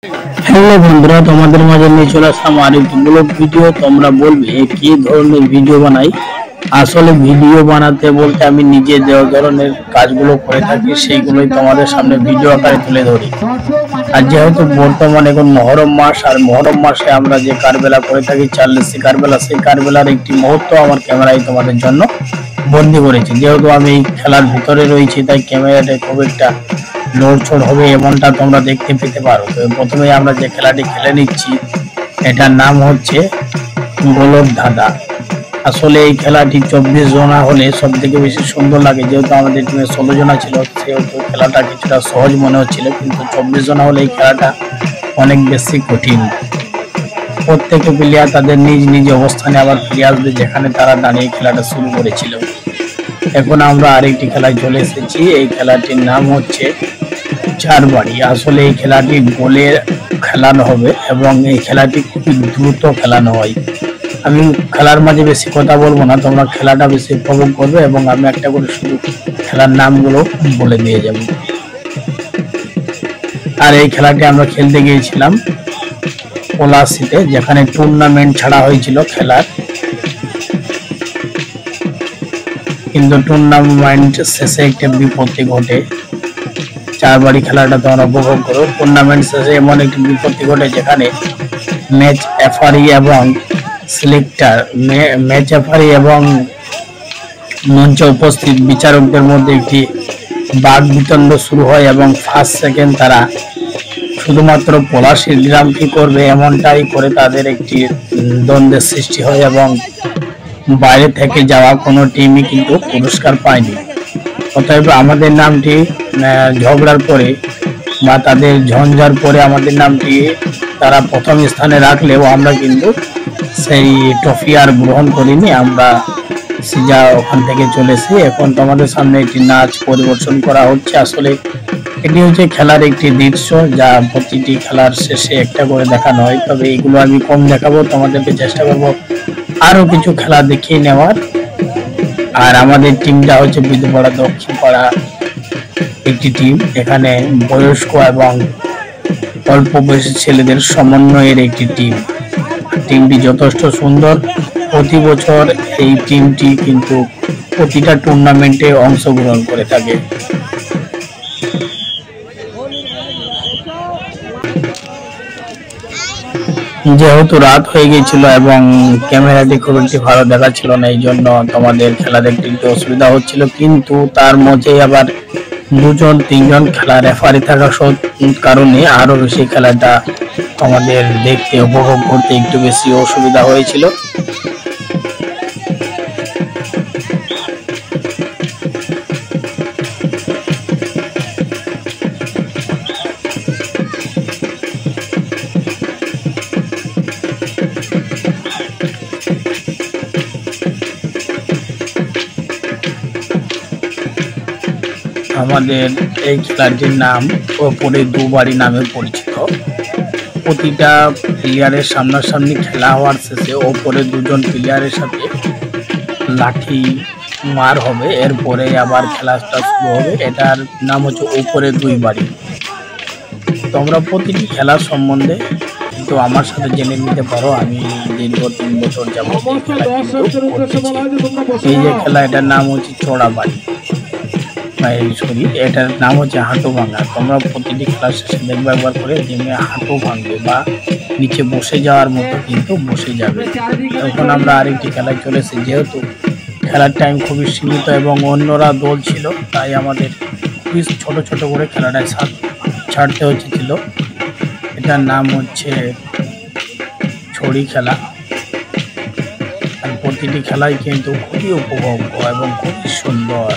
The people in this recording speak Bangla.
হ্যালো বন্ধুরা, তোমাদের মাঝে নিয়ে চলে আসলাম আরেকটি ব্লগ ভিডিও। তোমরা বলবে কি ধরনের ভিডিও বানাই। আসলে ভিডিও বানাতে বলতে আমি নিজে যে ধরনের কাজগুলো করে থাকি সেইগুলোই তোমাদের সামনে ভিডিও আকারে তুলে ধরি। আর যেহেতু বর্তমানে এখন মহরম মাস, আর মহরম মাসে আমরা যে কারবেলা করে থাকি চাল্লিশি কারবেলা, সেই কারবেলার একটি মুহূর্ত আমার ক্যামেরায় তোমাদের জন্য বন্দি করেছি। যেহেতু আমি এই খেলার ভিতরে রয়েছি তাই ক্যামেরাটা খুব একটা নড়চড় হবে এমনটা তোমরা দেখতে পেতে পারো। তো প্রথমে আমরা যে খেলাটি খেলে নিচ্ছি এটার নাম হচ্ছে গোলক ধাঁধা। আসলে এই খেলাটি 24 জনা হলে সব থেকে বেশি সুন্দর লাগে। যেহেতু আমাদের টিমে 16 জনা ছিল সেহেতু খেলাটা কিছুটা সহজ মনে হচ্ছিল, কিন্তু 24 জনা হলে এই খেলাটা অনেক বেশি কঠিন। প্রত্যেকটা প্লেয়ার তাদের নিজ নিজ অবস্থানে আবার ফিরে আসবে যেখানে তারা দাঁড়িয়ে খেলাটা শুরু করেছিল। এখন আমরা আরেকটি খেলায় চলে এসেছি। এই খেলাটির নাম হচ্ছে চার বাড়ি। আসলে এই খেলাটি গোলে খেলানো হবে এবং এই খেলাটি খুবই দ্রুত খেলানো হয়। আমি খেলার মাঝে বেশি কথা বলবো না, তোমরা খেলাটা বেশি উপভোগ করবে এবং আমি একটা করে শুধু খেলার নামগুলো বলে দিয়ে যাব। আর এই খেলাটি আমরা খেলতে গিয়েছিলাম পলাশিতে, যেখানে টুর্নামেন্ট ছাড়া হয়েছিল খেলার, কিন্তু টুর্নামেন্ট শেষে একটা বিপত্তি ঘটে। চার বাড়ি খেলাটা তোমরা উপভোগ করো। টুর্নামেন্ট শেষে এমন একটি বিপত্তি ঘটে যেখানে ম্যাচ রেফারি এবং সিলেক্টর, ম্যাচ রেফারি এবং মঞ্চে উপস্থিত বিচারকদের মধ্যে একটি বাক বিতণ্ড শুরু হয় এবং ফার্স্ট সেকেন্ড তারা শুধুমাত্র পলাশীর গ্রাম কি করবে এমনটাই করে তাদের একটি দ্বন্দ্বের সৃষ্টি হয় এবং বাইরে থেকে যাওয়া কোনো টিমই কিন্তু পুরস্কার পায়নি। অতএব আমাদের নামটি ঝগড়ার পরে বা তাদের ঝঞ্ঝার পরে আমাদের নামটি তারা প্রথম স্থানে রাখলেও আমরা কিন্তু সেই ট্রফি আর গ্রহণ করিনি, আমরা সিজা ওখান থেকে চলেছি। এখন তোমাদের সামনে একটি নাচ পরিবেশন করা হচ্ছে। আসলে এটি হচ্ছে খেলার একটি দৃশ্য যা প্রতিটি খেলার শেষে একটা করে দেখানো হয়, তবে এইগুলো আমি কম দেখাবো, তোমাদেরকে চেষ্টা করবো আরো কিছু খেলা দেখিয়ে নেওয়ার। আর আমাদের টিমটা হচ্ছে বিধুপাড়া দক্ষিণ পাড়া একটি টিম। এখানে বয়স্ক এবং অল্প বয়সী ছেলেদের সমন্বয়ের একটি টিম। টিমটি যথেষ্ট সুন্দর। প্রতি বছর এই টিমটি কিন্তু প্রতিটা টুর্নামেন্টে অংশগ্রহণ করে থাকে। যেহেতু রাত হয়ে গিয়েছিল এবং ক্যামেরাটি খুব একটি ভালো দেখাচ্ছিল না, এই জন্য তোমাদের খেলা দেখতে একটু অসুবিধা হচ্ছিল, কিন্তু তার মধ্যে আবার 2-3 খেলা রেফারি থাকার কারণে আরো বেশি খেলাটা আমাদের দেখতে উপভোগ করতে একটু বেশি অসুবিধা হয়েছিল। আমাদের এই খেলাটির নাম ওপরে দুবাড়ি নামে পরিচিত। প্রতিটা প্লেয়ারের সামনাসামনি খেলা হওয়ার শেষে ওপরে 2জন প্লেয়ারের সাথে লাঠি মার হবে, এরপরে আবার খেলাটা শুরু হবে। এটার নাম হচ্ছে ওপরে 2 বাড়ি। তোমরা প্রতিটি খেলার সম্বন্ধে কিন্তু আমার সাথে জেনে নিতে পারো। আমি দীর্ঘ 3 বছর যাবত এই খেলা কিন্তু করতেছি। এই যে খেলা এটার নাম হচ্ছে চড়া বাড়ি, এটার নাম হচ্ছে হাঁটু ভাঙা। তোমরা প্রতিটি খেলার শেষে দেখবে একবার করে জিমে হাঁটু ভাঙবে বা নিচে বসে যাওয়ার মতো কিন্তু বসে যাবে। তখন আমরা আরেকটি খেলায় চলেছি। যেহেতু খেলার টাইম খুবই সীমিত এবং অন্যরা দল ছিল, তাই আমাদের খুবই ছোট ছোট করে খেলাটায় ছাড়তে হচ্ছিল। এটার নাম হচ্ছে ছড়ি খেলা। আর প্রতিটি খেলাই কিন্তু খুবই উপভোগ্য এবং খুবই সুন্দর।